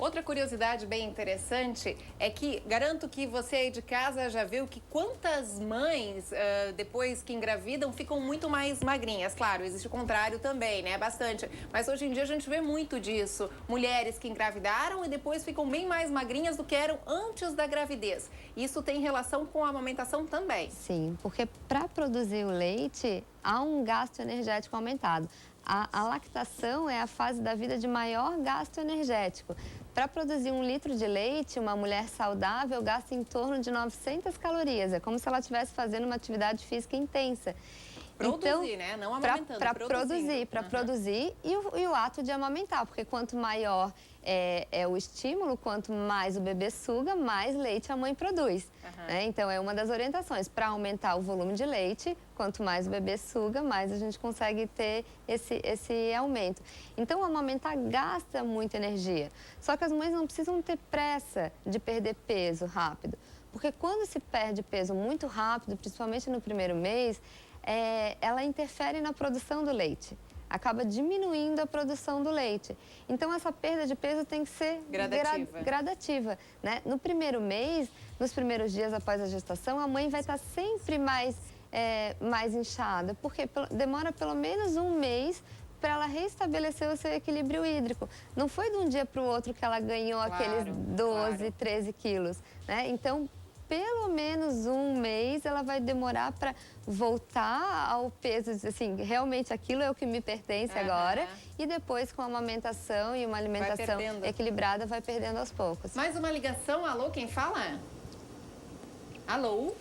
Outra curiosidade bem interessante é que garanto que você aí de casa já viu que quantas mães, depois que engravidam, ficam muito mais magrinhas. Claro, existe o contrário também, né? Bastante. Mas hoje em dia a gente vê muito disso. Mulheres que engravidaram e depois ficam bem mais magrinhas do que eram antes da gravidez. Isso tem relação com a amamentação também. Sim, porque para produzir o leite, há um gasto energético aumentado. A lactação é a fase da vida de maior gasto energético. Para produzir 1 litro de leite, uma mulher saudável gasta em torno de 900 calorias. É como se ela estivesse fazendo uma atividade física intensa. Produzir, né? Não amamentando, para produzir e o ato de amamentar, porque quanto maior é o estímulo, quanto mais o bebê suga, mais leite a mãe produz. Né? Então, é uma das orientações. Para aumentar o volume de leite, quanto mais o bebê suga, mais a gente consegue ter esse aumento. Então, amamentar gasta muita energia. Só que as mães não precisam ter pressa de perder peso rápido. Porque quando se perde peso muito rápido, principalmente no primeiro mês, ela interfere na produção do leite. Acaba diminuindo a produção do leite. Então, essa perda de peso tem que ser gradativa, né? No primeiro mês, nos primeiros dias após a gestação, a mãe vai estar sempre mais inchada, porque demora pelo menos 1 mês para ela restabelecer o seu equilíbrio hídrico. Não foi de um dia para o outro que ela ganhou aqueles 12, 13 quilos, né? Então, pelo menos 1 mês ela vai demorar para voltar ao peso, assim, realmente aquilo é o que me pertence agora, e depois com a amamentação e uma alimentação equilibrada vai perdendo aos poucos. Mais uma ligação, alô, quem fala? Alô?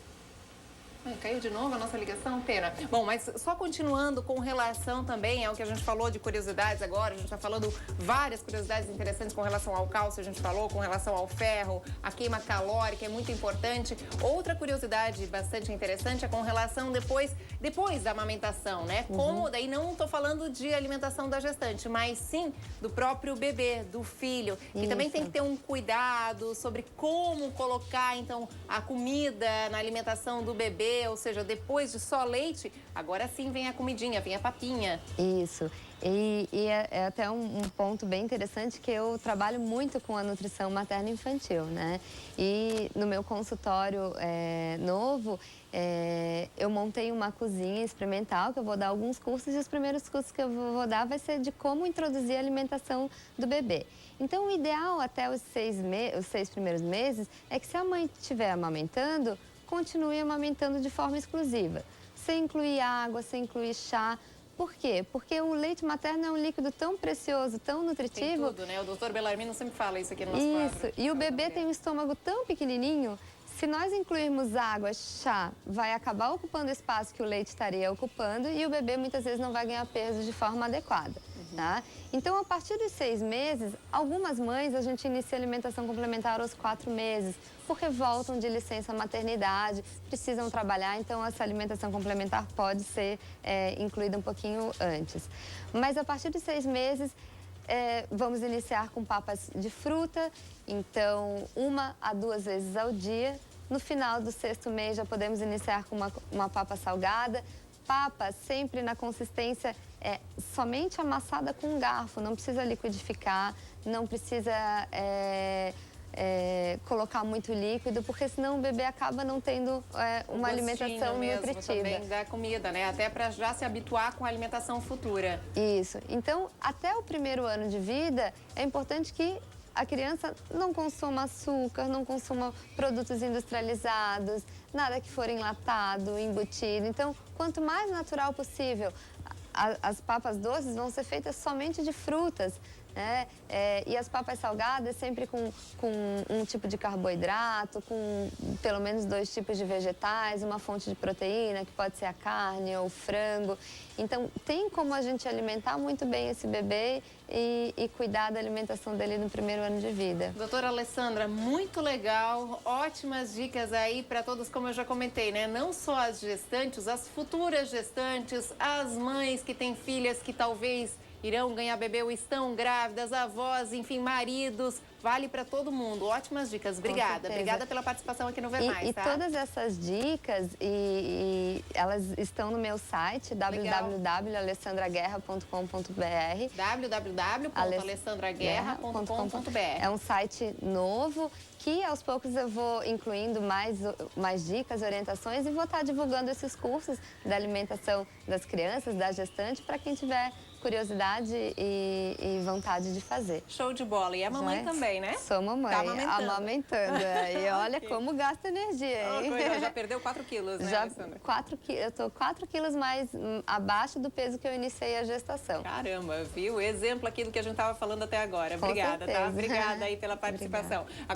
Ai, caiu de novo a nossa ligação, pena. Bom, mas só continuando com relação também ao que a gente falou de curiosidades agora, a gente está falando várias curiosidades interessantes com relação ao cálcio, a gente falou com relação ao ferro, a queima calórica é muito importante. Outra curiosidade bastante interessante é com relação depois da amamentação, né? Como, daí não estou falando de alimentação da gestante, mas sim do próprio bebê, do filho, que também tem que ter um cuidado sobre como colocar, então, a comida na alimentação do bebê. Ou seja, depois de só leite, agora sim vem a comidinha, vem a papinha. Isso. E é até um ponto bem interessante que eu trabalho muito com a nutrição materno-infantil, né? E no meu consultório novo, eu montei uma cozinha experimental, que eu vou dar alguns cursos, e os primeiros cursos que eu vou dar vai ser de como introduzir a alimentação do bebê. Então, o ideal até os 6 primeiros meses é que se a mãe estiver amamentando, continue amamentando de forma exclusiva, sem incluir água, sem incluir chá. Por quê? Porque o leite materno é um líquido tão precioso, tão nutritivo. Tem tudo, né? O doutor Bellarmino sempre fala isso aqui no nosso quadro. Isso, e o bebê tem um estômago tão pequenininho, se nós incluirmos água, chá, vai acabar ocupando o espaço que o leite estaria ocupando e o bebê muitas vezes não vai ganhar peso de forma adequada. Tá? Então, a partir dos 6 meses, algumas mães a gente inicia a alimentação complementar aos 4 meses, porque voltam de licença maternidade, precisam trabalhar, então essa alimentação complementar pode ser incluída um pouquinho antes. Mas a partir dos 6 meses, vamos iniciar com papas de fruta, então 1 a 2 vezes ao dia. No final do 6º mês já podemos iniciar com uma papa salgada. Papa sempre na consistência somente amassada com um garfo, não precisa liquidificar, não precisa colocar muito líquido, porque senão o bebê acaba não tendo uma alimentação nutritiva. Também da comida, né? Até para já se habituar com a alimentação futura. Isso. Então, até o 1º ano de vida, é importante que a criança não consuma açúcar, não consuma produtos industrializados, nada que for enlatado, embutido. Então, quanto mais natural possível, as papas doces vão ser feitas somente de frutas, né? E as papas salgadas sempre com um tipo de carboidrato, com pelo menos 2 tipos de vegetais, uma fonte de proteína, que pode ser a carne ou o frango. Então, tem como a gente alimentar muito bem esse bebê e cuidar da alimentação dele no 1º ano de vida. Doutora Alessandra, muito legal, ótimas dicas aí para todos, como eu já comentei, né? Não só as gestantes, as futuras gestantes, as mães que têm filhas que talvez irão ganhar bebê ou estão grávidas, avós, enfim, maridos. Vale para todo mundo. Ótimas dicas. Obrigada. Obrigada pela participação aqui no Vê Mais, e tá? todas essas dicas, elas estão no meu site, www.alessandraguerra.com.br. www.alessandraguerra.com.br. É um site novo que aos poucos eu vou incluindo mais dicas, orientações e vou estar divulgando esses cursos da alimentação das crianças, da gestante, para quem tiver curiosidade e vontade de fazer. Show de bola. E a mamãe também, né? Sou mamãe, tá amamentando. E olha como gasta energia, hein? Já perdeu 4 quilos, né, Alessandra? 4 quilos. Eu tô 4 quilos mais abaixo do peso que eu iniciei a gestação. Caramba, viu? Exemplo aqui do que a gente estava falando até agora. Obrigada, tá? Obrigada aí pela participação. Obrigada.